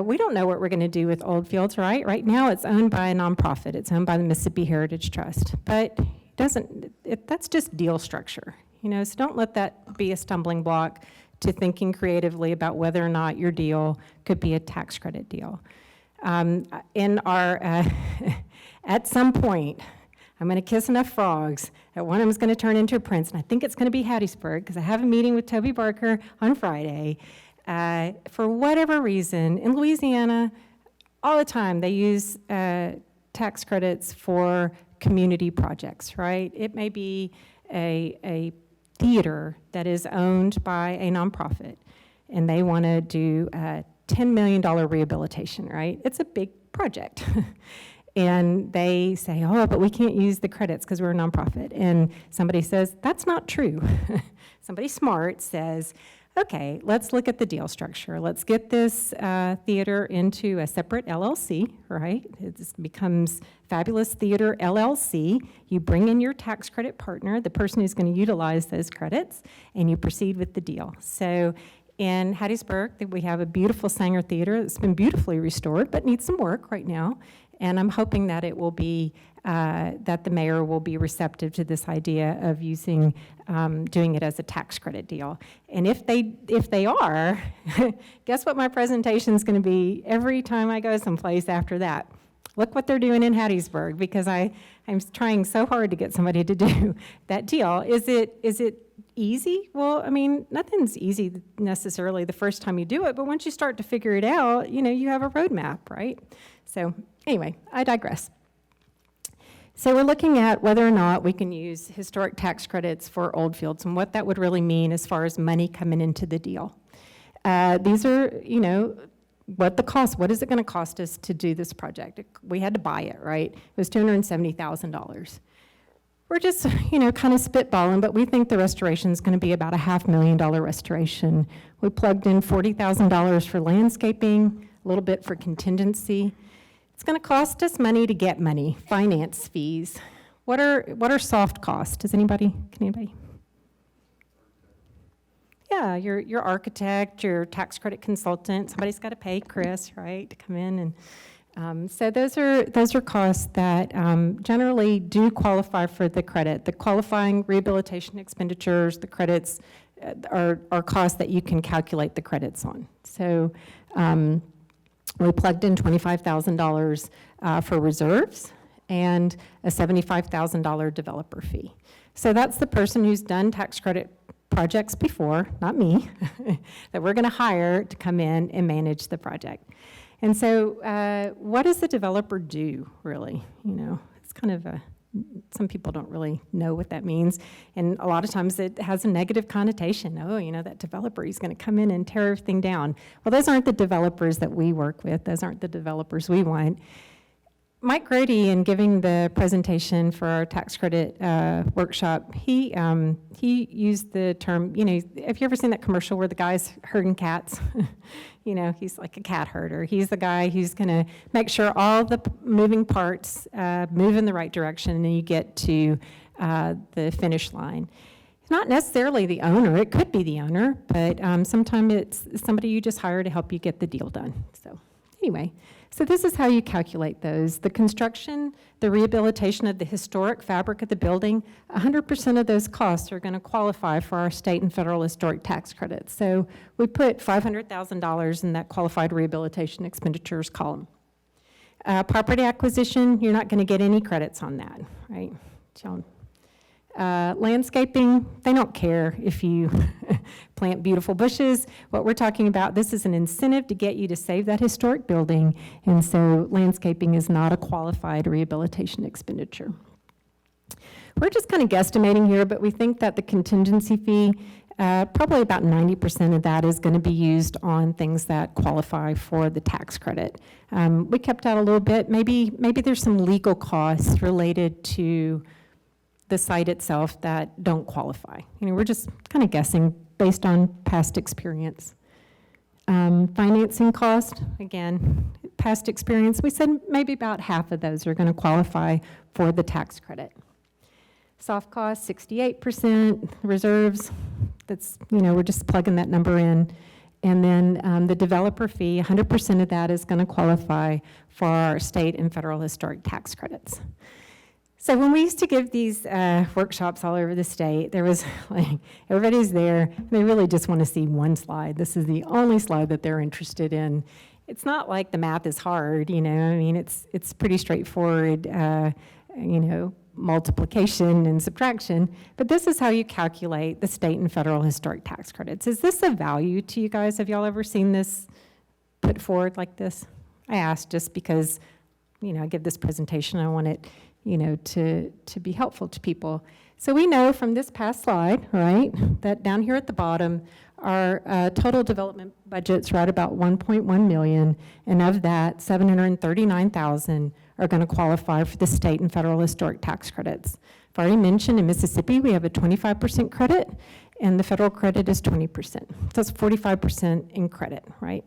We don't know what we're going to do with Old Fields, right? Right now, it's owned by a nonprofit. It's owned by the Mississippi Heritage Trust. But that's just deal structure, you know, so don't let that be a stumbling block to thinking creatively about whether or not your deal could be a tax credit deal. In our, at some point, I'm going to kiss enough frogs that one of them is going to turn into a prince, and I think it's going to be Hattiesburg, because I have a meeting with Toby Barker on Friday. For whatever reason, in Louisiana, all the time they use tax credits for community projects, right? It may be a theater that is owned by a nonprofit, and they want to do a $10 million rehabilitation, right? It's a big project. And they say, oh, but we can't use the credits because we're a nonprofit. And somebody says, that's not true. Somebody smart says, okay, let's look at the deal structure. Let's get this theater into a separate LLC, right? It becomes Fabulous Theater LLC. You bring in your tax credit partner, the person who's going to utilize those credits, and you proceed with the deal. So in Hattiesburg, we have a beautiful Sanger Theater that's been beautifully restored, but needs some work right now. And I'm hoping that it will be, that the mayor will be receptive to this idea of using, doing it as a tax credit deal. And if they are, guess what my presentation is going to be every time I go someplace after that? Look what they're doing in Hattiesburg, because I'm trying so hard to get somebody to do that deal. Is it easy? Well, I mean, nothing's easy necessarily the first time you do it, but once you start to figure it out, you know, you have a roadmap, right? So anyway, I digress. So we're looking at whether or not we can use historic tax credits for Old Fields and what that would really mean as far as money coming into the deal. These are, you know, what is it going to cost us to do this project? We had to buy it, right? It was $270,000. We're just, kind of spitballing, but we think the restoration is going to be about a $500,000 restoration. We plugged in $40,000 for landscaping, a little bit for contingency. It's going to cost us money to get money, finance fees. What are soft costs? Can anybody? Yeah, your architect, your tax credit consultant, somebody's got to pay Chris, right, to come in. And so those are costs that generally do qualify for the credit. The qualifying rehabilitation expenditures, the credits are costs that you can calculate the credits on. So we plugged in $25,000 for reserves and a $75,000 developer fee. So that's the person who's done tax credit projects before, not me, that we're going to hire to come in and manage the project. And so what does the developer do, really? It's kind of some people don't really know what that means. And a lot of times it has a negative connotation. Oh, that developer is going to come in and tear everything down. Well, those aren't the developers that we work with. Those aren't the developers we want. Mike Grady, in giving the presentation for our tax credit workshop, he used the term, have you ever seen that commercial where the guy's herding cats? He's like a cat herder. He's the guy who's going to make sure all the moving parts move in the right direction and you get to the finish line. It's not necessarily the owner. It could be the owner, but sometimes it's somebody you just hire to help you get the deal done. So anyway. So this is how you calculate those. The construction, the rehabilitation of the historic fabric of the building, 100% of those costs are going to qualify for our state and federal historic tax credits. So we put $500,000 in that qualified rehabilitation expenditures column. Property acquisition, you're not going to get any credits on that, right? Landscaping, they don't care if you plant beautiful bushes. What we're talking about, this is an incentive to get you to save that historic building, and so landscaping is not a qualified rehabilitation expenditure. We're just kind of guesstimating here, but we think that the contingency fee, probably about 90% of that is going to be used on things that qualify for the tax credit. We kept out a little bit. Maybe there's some legal costs related to the site itself that don't qualify. We're just kind of guessing based on past experience. Financing cost, again, past experience, we said maybe about half of those are going to qualify for the tax credit. Soft cost, 68%, reserves, that's, we're just plugging that number in. And then the developer fee, 100% of that is going to qualify for our state and federal historic tax credits. So when we used to give these workshops all over the state, there was everybody's there, and they really just want to see one slide. This is the only slide that they're interested in. It's not like the math is hard, it's pretty straightforward, multiplication and subtraction, but this is how you calculate the state and federal historic tax credits. Is this of value to you guys? Have y'all ever seen this put forward like this? I asked just because, I give this presentation, I want it to be helpful to people. So we know from this past slide, right, that down here at the bottom, our total development budget's right about $1.1 million, and of that, $739,000 are going to qualify for the state and federal historic tax credits. I've already mentioned in Mississippi, we have a 25% credit, and the federal credit is 20%. So that's 45% in credit, right?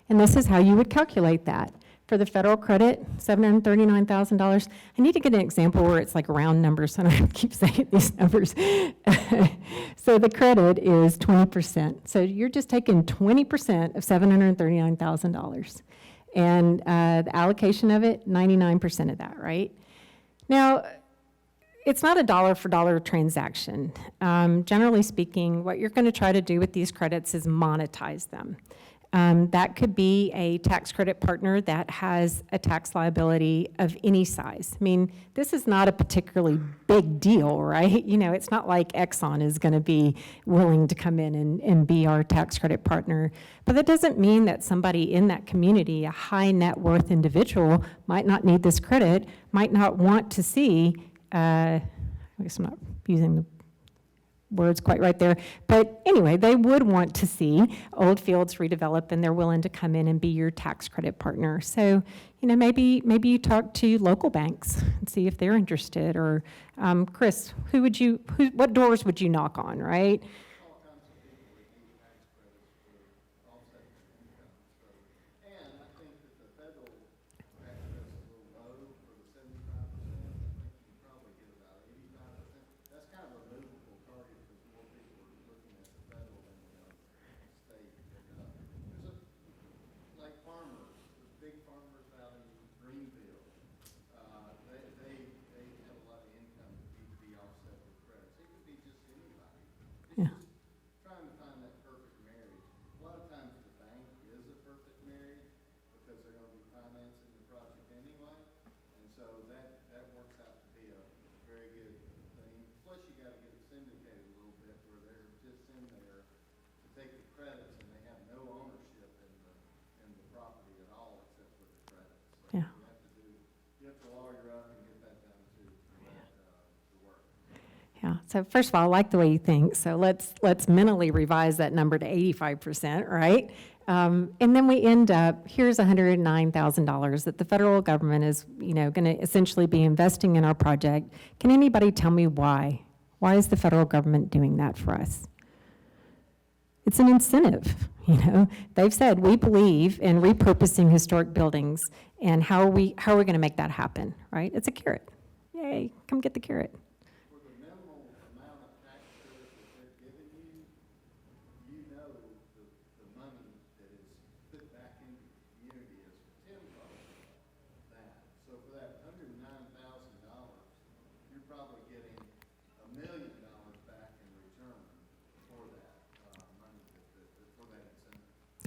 And this is how you would calculate that. For the federal credit, $739,000. I need to get an example where it's like round numbers, so I don't keep saying these numbers. So the credit is 20%. So you're just taking 20% of $739,000. And the allocation of it, 99% of that, right? Now, it's not a dollar for dollar transaction. Generally speaking, what you're going to try to do with these credits is monetize them. That could be a tax credit partner that has a tax liability of any size. I mean, this is not a particularly big deal, right? It's not like Exxon is going to be willing to come in and be our tax credit partner. But that doesn't mean that somebody in that community, a high net worth individual, might not need this credit, might not want to see, I guess I'm not using the words quite right there. But anyway, they would want to see old fields redevelop, and they're willing to come in and be your tax credit partner. So, maybe you talk to local banks and see if they're interested. Or Chris, what doors would you knock on, right? Yeah. So first of all, I like the way you think. So let's mentally revise that number to 85%, right? And then we end up, here's $109,000 that the federal government is, going to essentially be investing in our project. Can anybody tell me why? Why is the federal government doing that for us? It's an incentive. They've said we believe in repurposing historic buildings, and how are we going to make that happen, right? It's a carrot. Yay! Come get the carrot.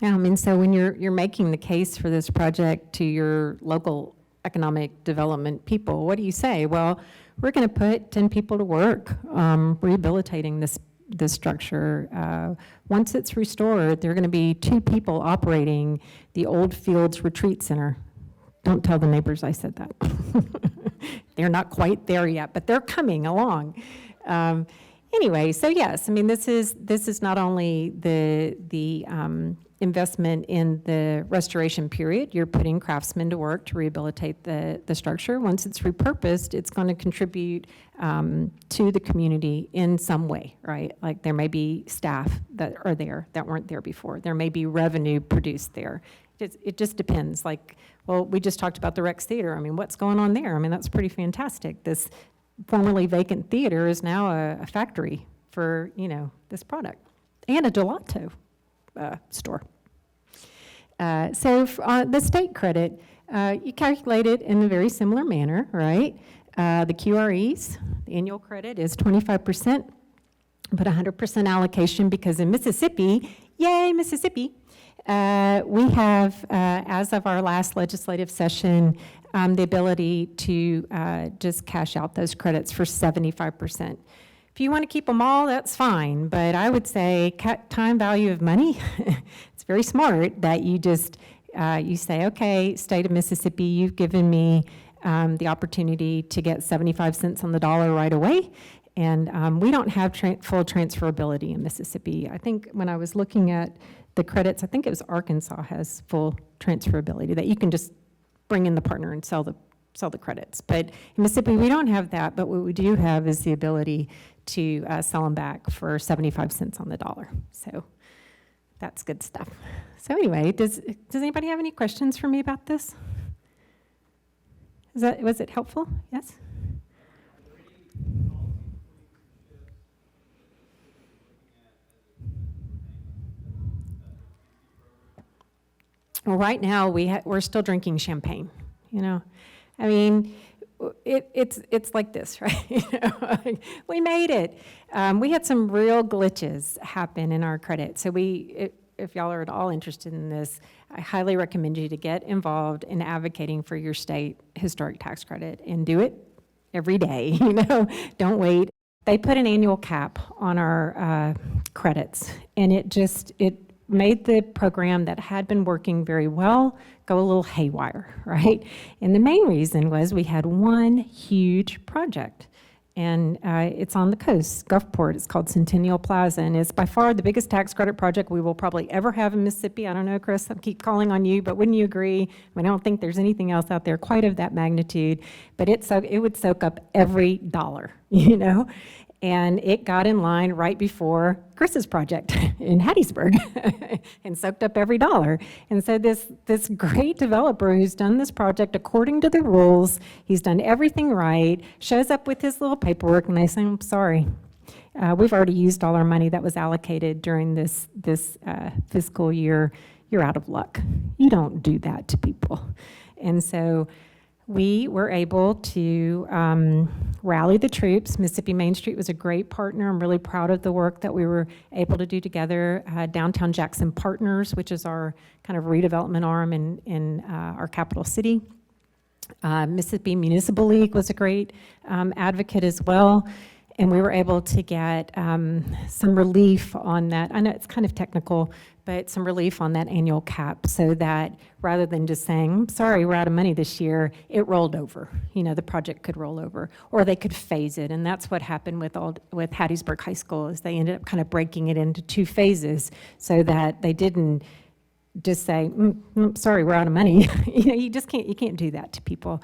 Yeah, so when you're making the case for this project to your local economic development people, what do you say? Well, we're going to put 10 people to work rehabilitating this structure. Once it's restored, there are going to be 2 people operating the Old Fields Retreat Center. Don't tell the neighbors I said that. They're not quite there yet, but they're coming along. Anyway, so yes, this is not only the investment in the restoration period. You're putting craftsmen to work to rehabilitate the structure. Once it's repurposed, it's going to contribute to the community in some way, right? Like there may be staff that are there that weren't there before. There may be revenue produced there. It just depends. Like, well, we just talked about the Rex Theater. What's going on there? That's pretty fantastic. This formerly vacant theater is now a factory for, this product, and a gelato store. So the state credit, you calculate it in a very similar manner, right? The QREs, the annual credit is 25%, but 100% allocation, because in Mississippi, yay, Mississippi, we have, as of our last legislative session, the ability to just cash out those credits for 75%. If you want to keep them all, that's fine, but I would say time value of money, it's very smart that you just, you say, okay, state of Mississippi, you've given me the opportunity to get 75 cents on the dollar right away, and we don't have full transferability in Mississippi. I think when I was looking at the credits, I think it was Arkansas has full transferability, that you can just bring in the partner and sell the credits. But in Mississippi, we don't have that, but what we do have is the ability to sell them back for 75 cents on the dollar. So that's good stuff. So anyway, does anybody have any questions for me about this? Was it helpful? Yes? Well, right now we're still drinking champagne. It's like this, right? We made it. We had some real glitches happen in our credit. So if y'all are at all interested in this, I highly recommend you to get involved in advocating for your state historic tax credit, and do it every day. Don't wait. They put an annual cap on our credits, and it made the program that had been working very well go a little haywire, right? And the main reason was we had one huge project And it's on the coast, Gulfport. It's called Centennial Plaza, and it's by far the biggest tax credit project we will probably ever have in Mississippi. I don't know, Chris, I keep calling on you, but wouldn't you agree? I don't think there's anything else out there quite of that magnitude, but it would soak up every dollar, you know? And it got in line right before Chris's project in Hattiesburg and soaked up every dollar. And so this great developer who's done this project according to the rules, he's done everything right, shows up with his little paperwork, and they say, I'm sorry, we've already used all our money that was allocated during this fiscal year. You're out of luck. You don't do that to people. And so we were able to rally the troops. Mississippi Main Street was a great partner. I'm really proud of the work that we were able to do together. Downtown Jackson Partners, which is our kind of redevelopment arm in our capital city. Mississippi Municipal League was a great advocate as well. And we were able to get some relief on that. I know it's kind of technical, but some relief on that annual cap so that rather than just saying, sorry, we're out of money this year, it rolled over. You know, the project could roll over, or they could phase it. And that's what happened with Hattiesburg High School, is they ended up kind of breaking it into 2 phases so that they didn't just say, sorry, we're out of money. You know, you can't do that to people.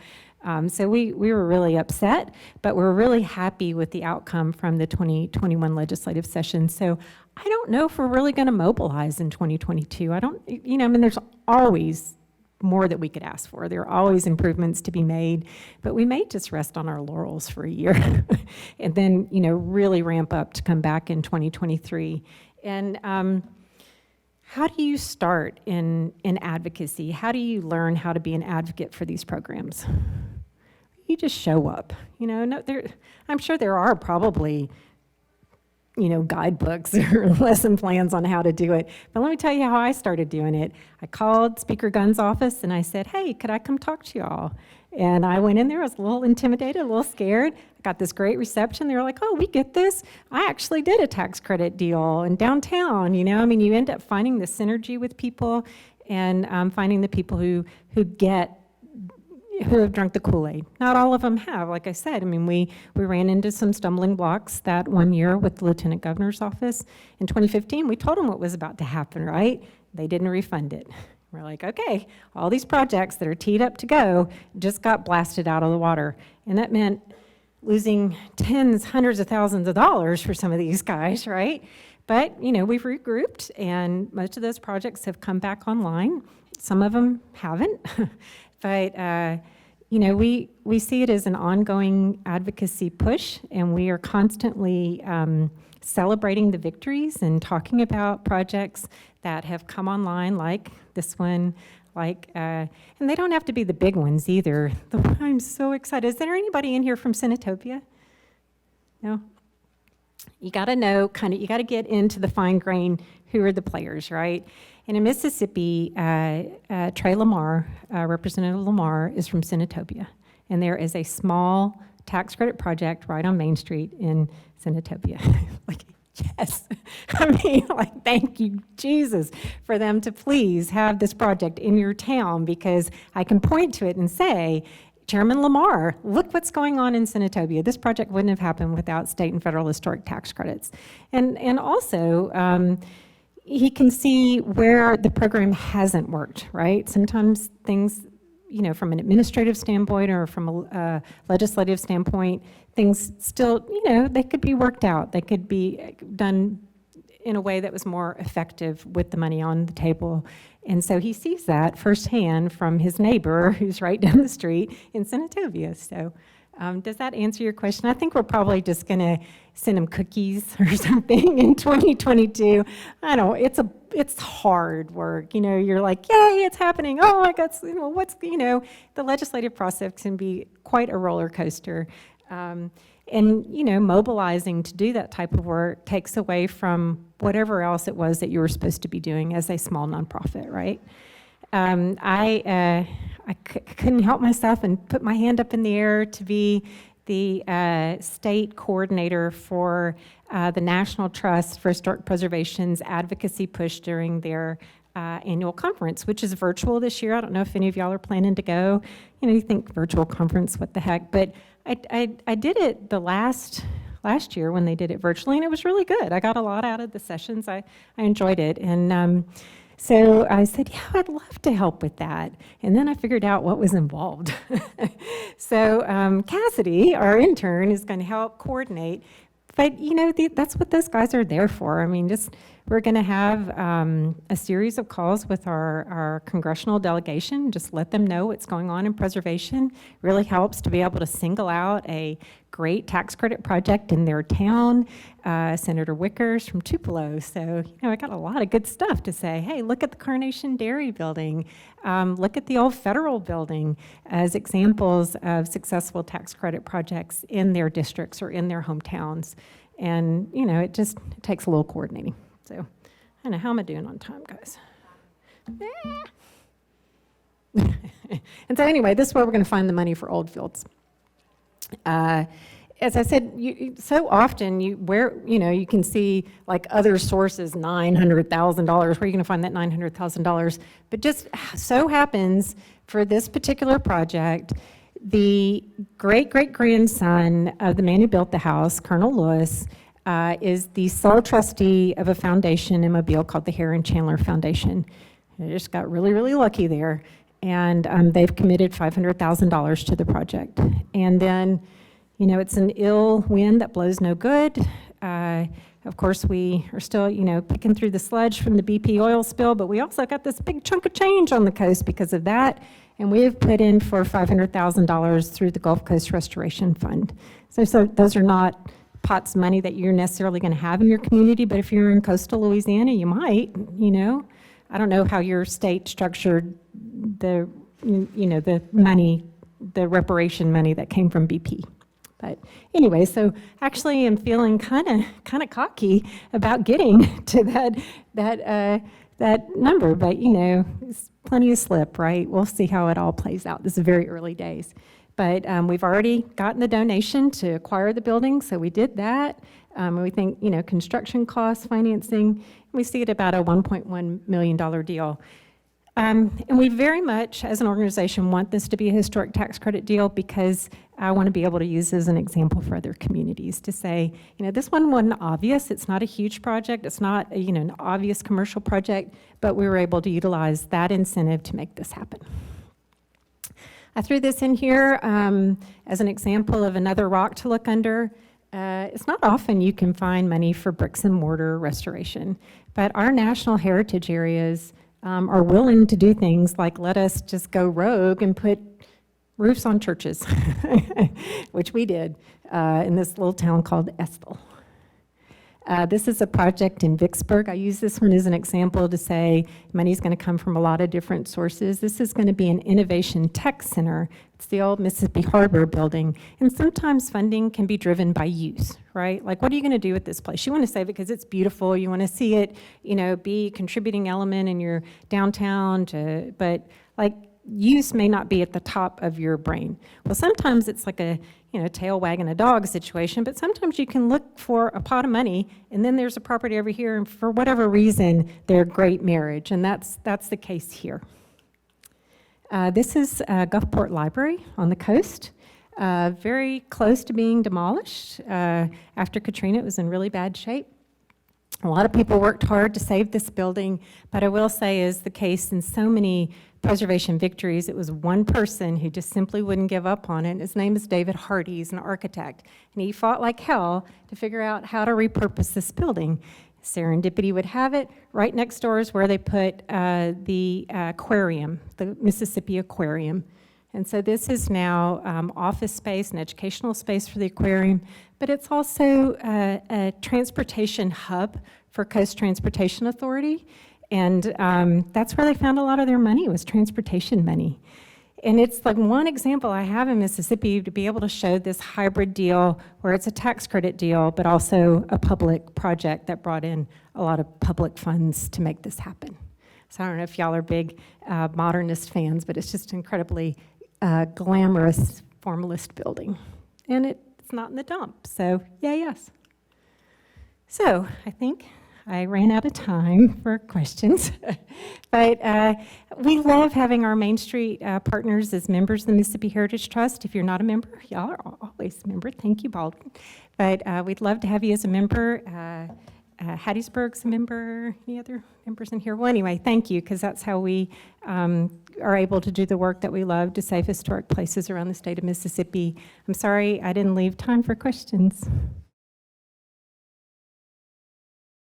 So we were really upset, but we're really happy with the outcome from the 2021 legislative session. So I don't know if we're really going to mobilize in 2022. There's always more that we could ask for. There are always improvements to be made, but we may just rest on our laurels for a year and then, really ramp up to come back in 2023. And how do you start in advocacy? How do you learn how to be an advocate for these programs? You just show up. I'm sure there are probably, guidebooks or lesson plans on how to do it. But let me tell you how I started doing it. I called Speaker Gunn's office and I said, hey, could I come talk to y'all? And I went in there, I was a little intimidated, a little scared. I got this great reception. They were like, oh, we get this. I actually did a tax credit deal in downtown, you end up finding the synergy with people and finding the people who have drunk the Kool-Aid. Not all of them have, like I said. We ran into some stumbling blocks that one year with the Lieutenant Governor's office. In 2015, we told them what was about to happen, right? They didn't refund it. We're like, okay, all these projects that are teed up to go just got blasted out of the water. And that meant losing tens, hundreds of thousands of dollars for some of these guys, right? But, we've regrouped, and most of those projects have come back online. Some of them haven't. But, we see it as an ongoing advocacy push, and we are constantly celebrating the victories and talking about projects that have come online, like this one, and they don't have to be the big ones either. I'm so excited. Is there anybody in here from Senatobia? No? You got to know, you got to get into the fine grain, who are the players, right? And in Mississippi, Trey Lamar, Representative Lamar, is from Senatobia. And there is a small tax credit project right on Main Street in Senatobia. Yes. Thank you, Jesus, for them to please have this project in your town, because I can point to it and say, Chairman Lamar, look what's going on in Senatobia. This project wouldn't have happened without state and federal historic tax credits. And also, he can see where the program hasn't worked, right? Sometimes things, from an administrative standpoint or from a legislative standpoint, things still, they could be worked out. They could be done in a way that was more effective with the money on the table. And so he sees that firsthand from his neighbor who's right down the street in Senatobia. So does that answer your question? I think we're probably just going to send him cookies or something in 2022. I don't know, it's hard work. You're like, yay, it's happening. Oh my God, the legislative process can be quite a roller coaster. And mobilizing to do that type of work takes away from whatever else it was that you were supposed to be doing as a small nonprofit, right? I couldn't help myself and put my hand up in the air to be the state coordinator for the National Trust for Historic Preservation's advocacy push during their annual conference, which is virtual this year. I don't know if any of y'all are planning to go. You think virtual conference, what the heck? But I did it the last year when they did it virtually, and it was really good. I got a lot out of the sessions. I enjoyed it. And so I said, yeah, I'd love to help with that. And then I figured out what was involved. So Cassidy, our intern, is going to help coordinate. But, you know, that's what those guys are there for. I mean, we're going to have a series of calls with our congressional delegation, just let them know what's going on in preservation. Really helps to be able to single out a great tax credit project in their town. Senator Wickers from Tupelo. So, you know, I got a lot of good stuff to say. Hey, look at the Carnation Dairy building. Look at the old Federal building as examples of successful tax credit projects in their districts or in their hometowns. And, you know, it takes a little coordinating. So, I don't know, how am I doing on time, guys? And so anyway, this is where we're going to find the money for old fields. As I said, so often you can see like other sources, $900,000. Where are you going to find that $900,000? But just so happens for this particular project, the great-great-grandson of the man who built the house, Colonel Lewis, is the sole trustee of a foundation in Mobile called the Heron Chandler Foundation. They just got really, really lucky there. And they've committed $500,000 to the project. And then, you know, it's an ill wind that blows no good. Of course, we are still, you know, picking through the sludge from the BP oil spill, but we also got this big chunk of change on the coast because of that. And we have put in for $500,000 through the Gulf Coast Restoration Fund. So those are not pots of money that you're necessarily going to have in your community, but if you're in coastal Louisiana, you might, you know. I don't know how your state structured the, you know, the money, the reparation money that came from BP. But anyway, so actually I'm feeling kind of cocky about getting to that number, but you know, it's plenty of slip, right? We'll see how it all plays out. This is very early days. But we've already gotten the donation to acquire the building, so we did that. And we think, you know, construction costs, financing, we see it about a $1.1 million deal. And we very much, as an organization, want this to be a historic tax credit deal because I want to be able to use this as an example for other communities to say, you know, this one wasn't obvious. It's not a huge project. It's not, you know, an obvious commercial project, but we were able to utilize that incentive to make this happen. I threw this in here as an example of another rock to look under. It's not often you can find money for bricks and mortar restoration, but our national heritage areas are willing to do things like let us just go rogue and put roofs on churches, which we did in this little town called Estill. This is a project in Vicksburg. I use this one as an example to say money's going to come from a lot of different sources. This is going to be an innovation tech center. It's the old Mississippi Harbor building. And sometimes funding can be driven by use, right? Like, what are you going to do with this place? You want to save it because it's beautiful. You want to see it, you know, be a contributing element in your downtown, but like, use may not be at the top of your brain. Well, sometimes it's like a, you know, tail wagging a dog situation, but sometimes you can look for a pot of money and then there's a property over here and for whatever reason, they're a great marriage, and that's the case here. This is Gulfport Library on the coast, very close to being demolished. After Katrina, it was in really bad shape. A lot of people worked hard to save this building, but I will say, as the case in so many preservation victories, it was one person who just simply wouldn't give up on it. His name is David Hardy. He's an architect, and he fought like hell to figure out how to repurpose this building. Serendipity would have it, right next door is where they put the aquarium, the Mississippi Aquarium. And so this is now office space and educational space for the aquarium, but it's also a transportation hub for Coast Transportation Authority. And that's where they found a lot of their money, was transportation money. And it's like one example I have in Mississippi to be able to show this hybrid deal where it's a tax credit deal, but also a public project that brought in a lot of public funds to make this happen. So I don't know if y'all are big modernist fans, but it's just incredibly glamorous formalist building. And it's not in the dump, so yeah, yes. So I think I ran out of time for questions. But we love having our Main Street partners as members of the Mississippi Heritage Trust. If you're not a member, y'all are always a member. Thank you, Baldwin. But we'd love to have you as a member. Hattiesburg's a member. Any other members in here? Well, anyway, thank you, because that's how we are able to do the work that we love to save historic places around the state of Mississippi. I'm sorry I didn't leave time for questions.